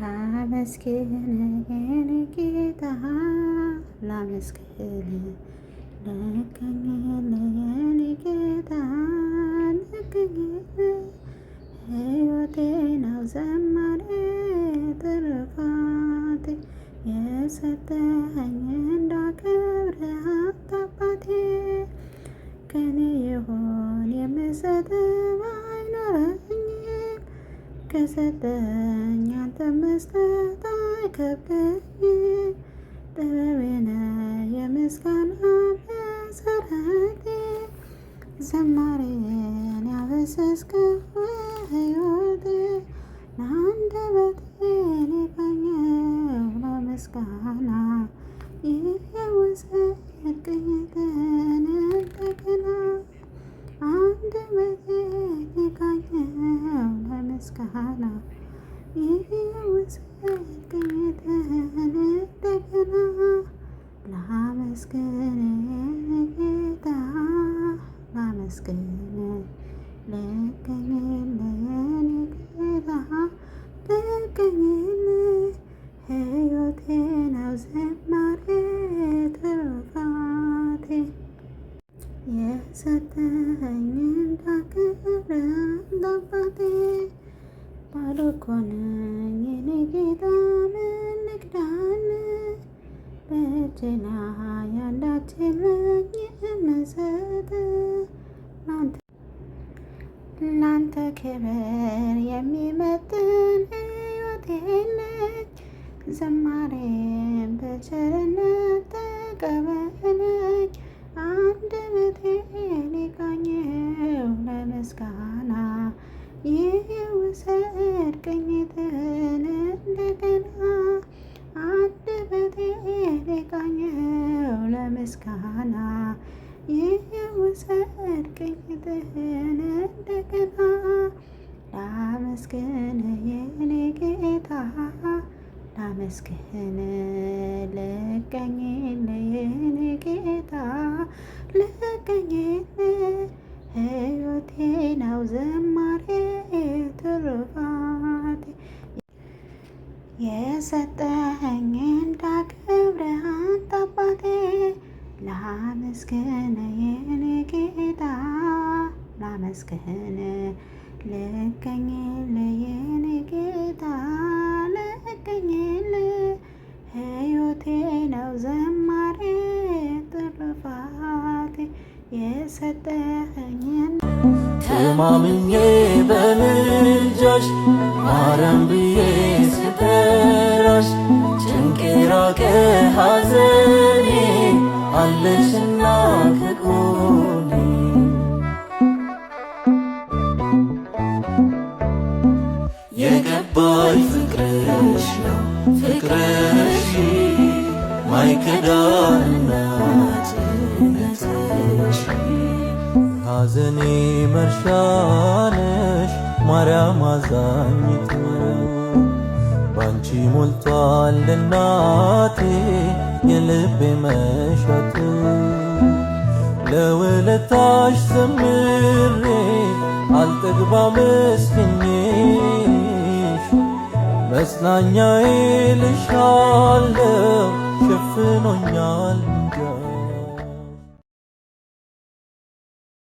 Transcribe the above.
ላመስግን የኔ ጌታ ላመስግን ልገኝልህ የኔ ጌታ ልገኝልህ ሕይወቴ ነው ዘማሬ ትሩፋቴ የሰጠኸኝ እንዳከብርህ አባቴ ከኔ ይሆን የምሰጥህ ባይኖረኝም ከሰጠኸኝ አንተ መስጠት አይከብደኝም ጥበቤ ነህ የምስጋና መሠረቴ ዝማሬን ያፈሰስከው ሕይወቴ ለአንደበቴ ሊቃኘው ለምስጋና ይወሰድ ቅኝትን እንደገና አንደበቴ ሊቃኘው ለምስጋና ይወሰድ ቅኝትን እንደገና ላመስግን ጌታ ላመስግን ልገኝልህ የኔ ጌታ ልገኝልህ ሕይወቴ ነው ዝማሬ ትሩፋቴ የሰጠኸኝ እንዳከብርህ አባቴ ባዶ እኮ ነኝ የኔ ጌታ ምን ልክዳልህ በእጅህ አንዳች የለኝም የምሰጥህ ላንተ ክብር የሚመጥን ሕይወት የለኝ ዝማሬን በቸርነት ተቀበለኝ አንደበቴ ሊቃኘው ለምስጋና ይውሰድ ቅኝትን እንደገና አንደበቴ ሊቃኘው ለምስጋና ይውሰድ ቅኝትን እንደገና ላመስግን የኔ ጌታ ላመስግን ልገኝልህ የኔ ጌታ ልገኝልህ ሕይወቴ ነው ዝማሬ ትሩፋቴ የሰጠኸኝ እንዳከብርህ አባቴ ላመስግን የኔ ጌታ ላመስግን ልገኝልህ የኔ ጌታ ልገኝልህ ሕይወቴ ነው ዘማሬ ትሩፋቴ የሰጠኸኝን ተማምኜ በምልጃሽ ማረም ብዬ ስጠራሽ ጭንቄ ራቀ ሐዘኔ አለሽና ከጎኔ የገባኝ ፍቅርሽ ነው ፍቅርሽ ማይከዳ እናትነትሽ ሐዘኔ መርሻነሽ ማርያም አዛኝቱ ባንቺ ሞልቷል እናቴ የልቤ መሻቱ ለውለታሽ ዘምሬ አልጠግባ መስገኝሽ መጽናኛዬ ልሻለው ሸፍኖኛል